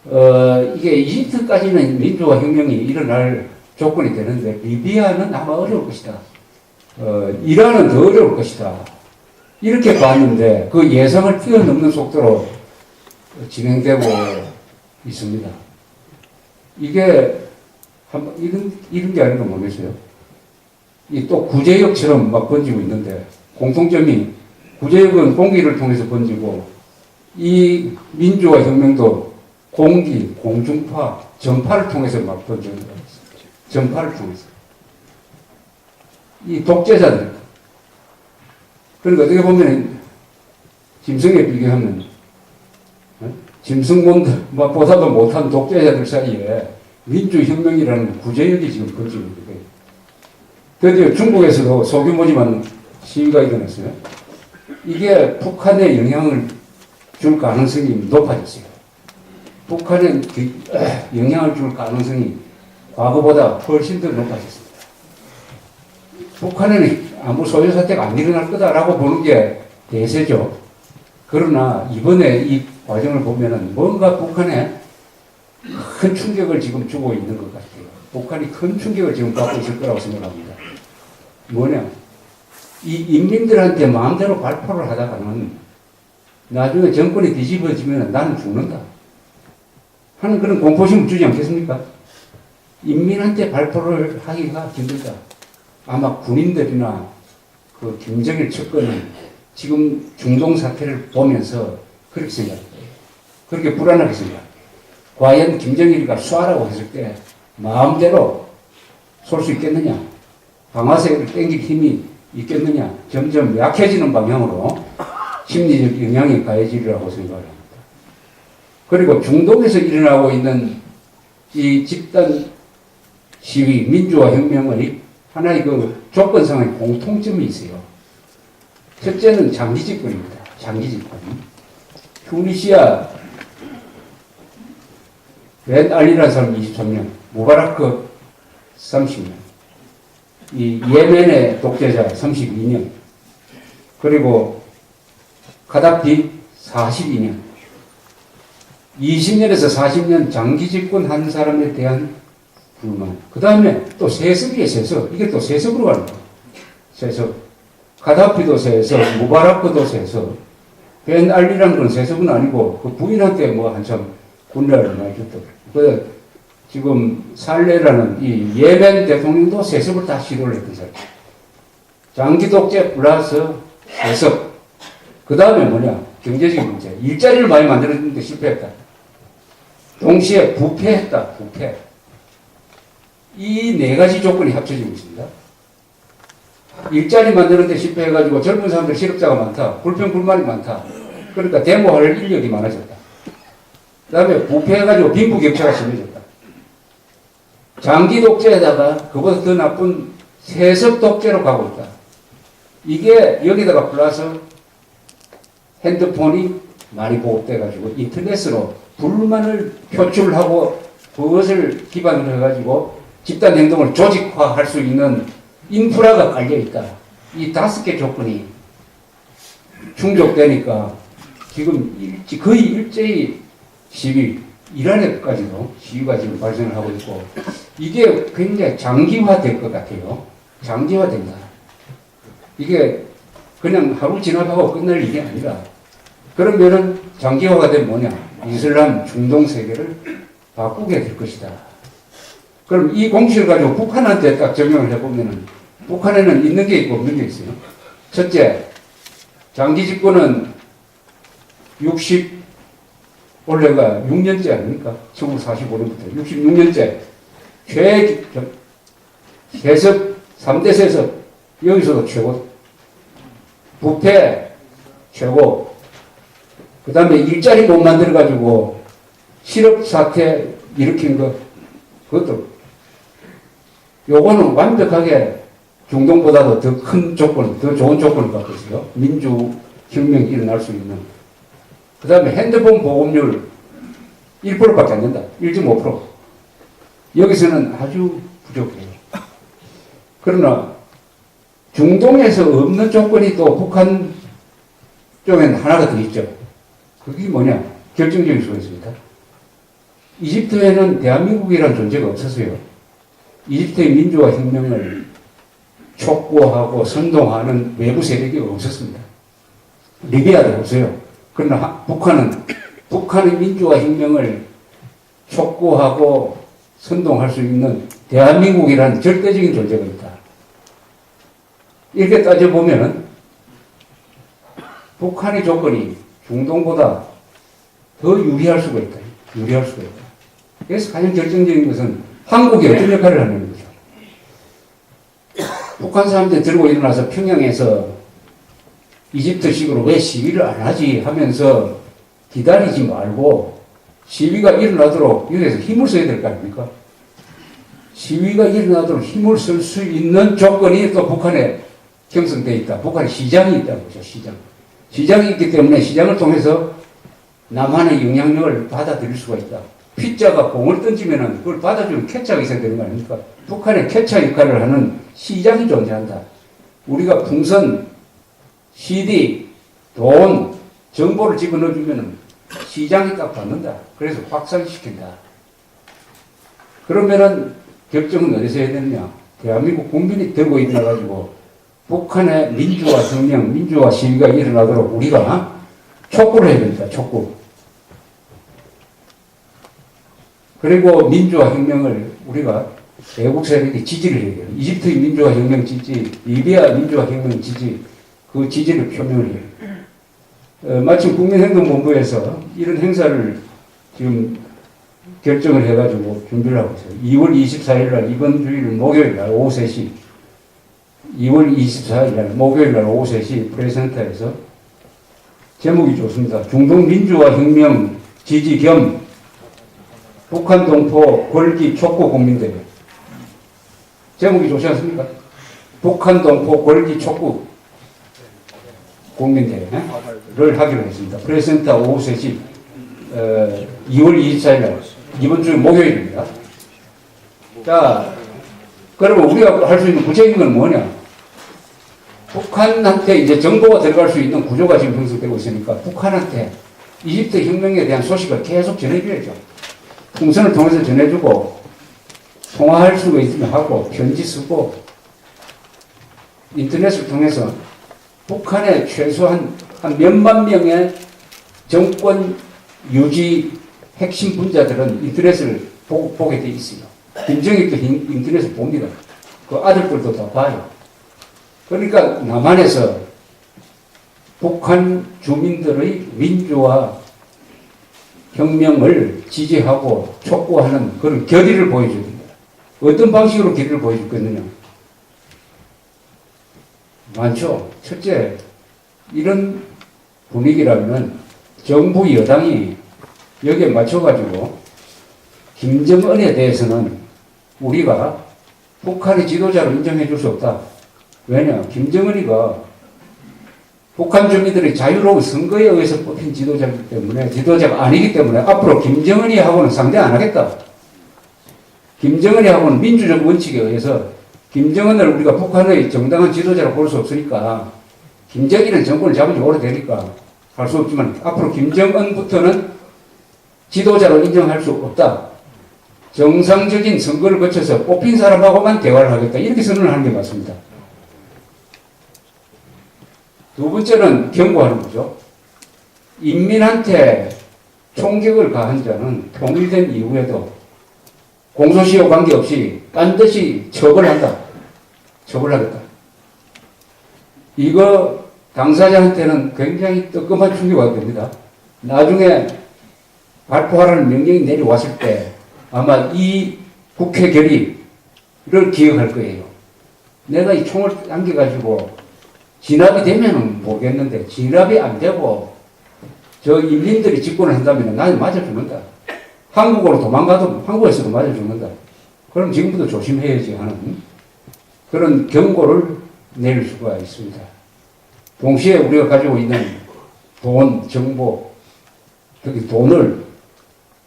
이게 이집트까지는 민주화 혁명이 일어날 조건이 되는데 리비아는 아마 어려울 것이다. 이란은 더 어려울 것이다. 이렇게 봤는데 그 예상을 뛰어넘는 속도로 진행되고 있습니다. 이게 이런 게 아닌가 모르겠어요. 이 또 구제역처럼 막 번지고 있는데 공통점이 구제역은 공기를 통해서 번지고 이 민주화 혁명도 공기, 공중파, 전파를 통해서 막 번지는 거예요. 전파를 통해서. 이 독재자들. 그러니까 어떻게 보면 짐승에 비교하면 짐승보다도 못한 독재자들 사이에 민주혁명이라는 구제역이 지금 번지고 있는 거예요. 드디어 중국에서도 소규모지만 시위가 일어났어요. 이게 북한에 영향을 줄 가능성이 높아졌어요. 북한에 영향을 줄 가능성이 과거보다 훨씬 더 높아졌습니다. 북한에는 아무 소요 사태가 안 일어날 거다라고 보는 게 대세죠. 그러나 이번에 이 과정을 보면은 뭔가 북한에 큰 충격을 지금 주고 있는 것 같아요. 북한이 큰 충격을 지금 받고 있을 거라고 생각합니다. 뭐냐? 이 인민들한테 마음대로 발표를 하다가는 나중에 정권이 뒤집어지면 나는 죽는다 하는 그런 공포심을 주지 않겠습니까? 인민한테 발표를 하기가 힘들다. 아마 군인들이나 그 김정일 측근은 지금 중동 사태를 보면서 그렇게 생각해요. 그렇게 불안하게 생각해요. 과연 김정일이가 쏴라고 했을 때 마음대로 쏠 수 있겠느냐? 방아쇠를 땡길 힘이 있겠느냐? 점점 약해지는 방향으로 심리적 영향이 가해지리라고 생각을 합니다. 그리고 중동에서 일어나고 있는 이 집단 시위, 민주화 혁명의 하나의 그 조건상의 공통점이 있어요. 첫째는 장기 집권입니다. 장기 집권. 튜니시아 벤 알리라는 사람이 23년, 무바라크 30년, 이 예멘의 독재자 32년, 그리고 카다피 42년, 20년에서 40년 장기 집권한 사람에 대한 불만. 그 다음에 또 세습이에요, 세습. 이게 또 세습으로 가는 거예요. 세습. 카다피도 세습, 무바라크도 세습. 벤 알리라는 건 세습은 아니고 그 부인한테 뭐 한참 군대를 많이 줬다고. 그 지금 살레라는 이 예멘 대통령도 세습을 다 시도를 했던 사람. 장기 독재 플러스 세습. 그 다음에 뭐냐? 경제적인 문제. 일자리를 많이 만들었는데 실패했다. 동시에 부패했다. 부패. 이 네 가지 조건이 합쳐지고 있습니다. 일자리 만드는데 실패해가지고 젊은 사람들 실업자가 많다. 불평불만이 많다. 그러니까 데모할 인력이 많아졌다. 그 다음에 부패해가지고 빈부격차가 심해졌다. 장기 독재에다가 그보다 더 나쁜 세습 독재로 가고 있다. 이게 여기다가 플러스 핸드폰이 많이 보급돼가지고 인터넷으로 불만을 표출하고 그것을 기반으로 해가지고 집단 행동을 조직화할 수 있는 인프라가 깔려있다. 이 5개 조건이 충족되니까 지금 거의 일제히 시위, 이란에까지도 시위가 지금 발생을 하고 있고 이게 굉장히 장기화될 것 같아요. 장기화된다. 이게 그냥 하루 지나가고 끝날 일이 아니라 그러면은 장기화가 되면 뭐냐? 이슬람 중동 세계를 바꾸게 될 것이다. 그럼 이 공식을 가지고 북한한테 딱 적용을 해보면은 북한에는 있는 게 있고 없는 게 있어요. 첫째, 장기 집권은 올해가 6년째 아닙니까? 1945년부터 66년째 세습 3대 세습 여기서도 최고, 부패 최고, 그 다음에 일자리 못 만들어가지고 실업 사태 일으킨 거 그것도 요거는 완벽하게 중동보다도 더 큰 조건, 더 좋은 조건을 갖고 있어요. 민주혁명이 일어날 수 있는. 그 다음에 핸드폰 보급률 1%밖에 안 된다. 1.5%. 여기서는 아주 부족해요. 그러나 중동에서 없는 조건이 또 북한 쪽에는 하나가 더 있죠. 그게 뭐냐? 결정적인 수가 있습니다. 이집트에는 대한민국이라는 존재가 없었어요. 이집트의 민주화 혁명을 촉구하고 선동하는 외부 세력이 없었습니다. 리비아도 없어요. 그러나 북한의 민주화 혁명을 촉구하고 선동할 수 있는 대한민국이라는 절대적인 존재가 있다. 이렇게 따져보면 북한의 조건이 중동보다 더 유리할 수가 있다. 유리할 수가 있다. 그래서 가장 결정적인 것은 한국이 어떤 역할을 하는 거죠. 북한 사람들이 들고 일어나서 평양에서 이집트식으로 왜 시위를 안 하지 하면서 기다리지 말고 시위가 일어나도록 여기서 힘을 써야 될 거 아닙니까? 시위가 일어나도록 힘을 쓸 수 있는 조건이 또 북한에 형성되어 있다. 북한에 시장이 있다는 거죠. 시장이 있기 때문에 시장을 통해서 남한의 영향력을 받아들일 수가 있다. 피자가 공을 던지면은 그걸 받아주는 캐쳐가 있어야 되는 거 아닙니까? 북한의 캐쳐 역할을 하는 시장이 존재한다. 우리가 풍선, CD, 돈, 정보를 집어넣어주면은 시장이 딱 받는다. 그래서 확산시킨다. 그러면은 결정은 어디서 해야 되느냐? 대한민국 국민이 들고 일어나가지고 북한의 민주화 혁명, 민주화 시위가 일어나도록 우리가 촉구를 해야 됩니다. 촉구. 그리고 민주화 혁명을 우리가 외국 세력이 지지를 해야 돼요. 이집트의 민주화 혁명 지지, 리비아 민주화 혁명 지지, 그 지지를 표명을 해요. 마침 국민행동본부에서 이런 행사를 지금 결정을 해가지고 준비를 하고 있어요. 2월 24일 날, 이번 주일 목요일 날 오후 3시, 2월 24일 날 목요일 날 오후 3시 프레센터에서 제목이 좋습니다. 중동 민주화 혁명 지지 겸 북한 동포 권리 촉구 국민대회. 제목이 좋지 않습니까? 북한 동포 권리 촉구 국민대회를 하기로 했습니다. 프레센터 오후 3시 2월 24일 날 이번 주 목요일입니다. 자, 그러면 우리가 할 수 있는 구체적인 건 뭐냐? 북한한테 이제 정보가 들어갈 수 있는 구조가 지금 형성되고 있으니까 북한한테 이집트 혁명에 대한 소식을 계속 전해줘야죠. 풍선을 통해서 전해주고 통화할 수가 있으면 하고 편지 쓰고 인터넷을 통해서 북한의 최소한 한 몇만 명의 정권 유지 핵심 분자들은 인터넷을 보게 돼 있어요. 김정일도 인터넷을 봅니다. 그 아들들도 다 봐요. 그러니까 남한에서 북한 주민들의 민주화 혁명을 지지하고 촉구하는 그런 결의를 보여줘야 됩니다. 어떤 방식으로 결의를 보여주겠느냐? 많죠. 첫째, 이런 분위기라면 정부 여당이 여기에 맞춰가지고 김정은에 대해서는 우리가 북한의 지도자로 인정해 줄 수 없다. 왜냐? 김정은이가 북한 주민들의 자유로운 선거에 의해서 뽑힌 지도자이기 때문에, 지도자가 아니기 때문에 앞으로 김정은이하고는 상대 안 하겠다. 김정은이하고는 민주적 원칙에 의해서 김정은을 우리가 북한의 정당한 지도자로 볼 수 없으니까, 김정일은 정권을 잡은 지 오래되니까 할 수 없지만 앞으로 김정은부터는 지도자로 인정할 수 없다. 정상적인 선거를 거쳐서 뽑힌 사람하고만 대화를 하겠다. 이렇게 선언을 하는 게 맞습니다. 두 번째는 경고하는 거죠. 인민한테 총격을 가한 자는 통일된 이후에도 공소시효 관계없이 반드시 처벌한다. 처벌하겠다. 이거 당사자한테는 굉장히 뜨끔한 충격이 됩니다. 나중에 발포하라는 명령이 내려왔을 때 아마 이 국회 결의를 기억할 거예요. 내가 이 총을 당겨가지고 진압이 되면은 모르겠는데, 진압이 안 되고 저 인민들이 집권을 한다면 나는 맞아 죽는다. 한국으로 도망가도 한국에서도 맞아 죽는다. 그럼 지금부터 조심해야지 하는 그런 경고를 내릴 수가 있습니다. 동시에 우리가 가지고 있는 돈, 정보, 특히 돈을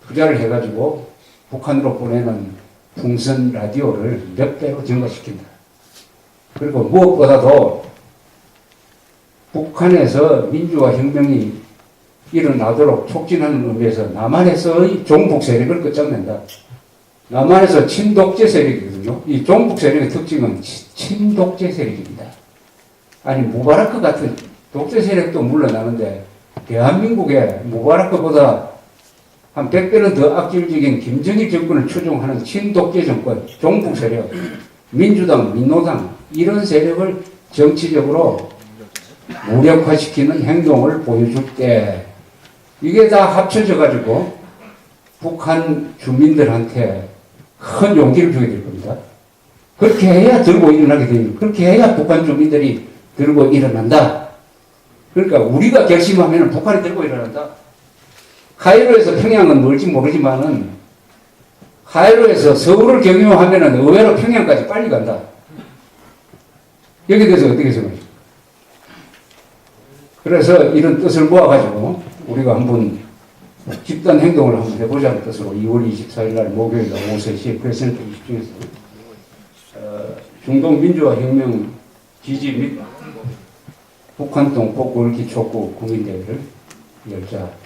투자를 해가지고 북한으로 보내는 풍선 라디오를 몇 배로 증가시킨다. 그리고 무엇보다도 북한에서 민주화 혁명이 일어나도록 촉진하는 의미에서 남한에서의 종북 세력을 끝장낸다. 남한에서 친독재 세력이거든요. 이 종북 세력의 특징은 친독재 세력입니다. 아니 무바라크 같은 독재 세력도 물러나는데 대한민국에 무바라크보다 한 100배는 더 악질적인 김정일 정권을 추종하는 친독재 정권, 종북 세력, 민주당, 민노당 이런 세력을 정치적으로 무력화시키는 행동을 보여줄 때 이게 다 합쳐져 가지고 북한 주민들한테 큰 용기를 주게 될 겁니다. 그렇게 해야 들고 일어나게 됩니다. 그렇게 해야 북한 주민들이 들고 일어난다. 그러니까 우리가 결심하면 북한이 들고 일어난다. 카이로에서 평양은 멀지 모르지만은 카이로에서 서울을 경유하면은 의외로 평양까지 빨리 간다. 여기에 대해서 어떻게 생각하십니까? 그래서 이런 뜻을 모아가지고 우리가 한번 집단 행동을 한번 해보자는 뜻으로 2월 24일 날 목요일 오후 3시에 프레스센터 20층에서 중동 민주화 혁명 지지 및 북한 동포 굵기 촉구 국민대회를 열자.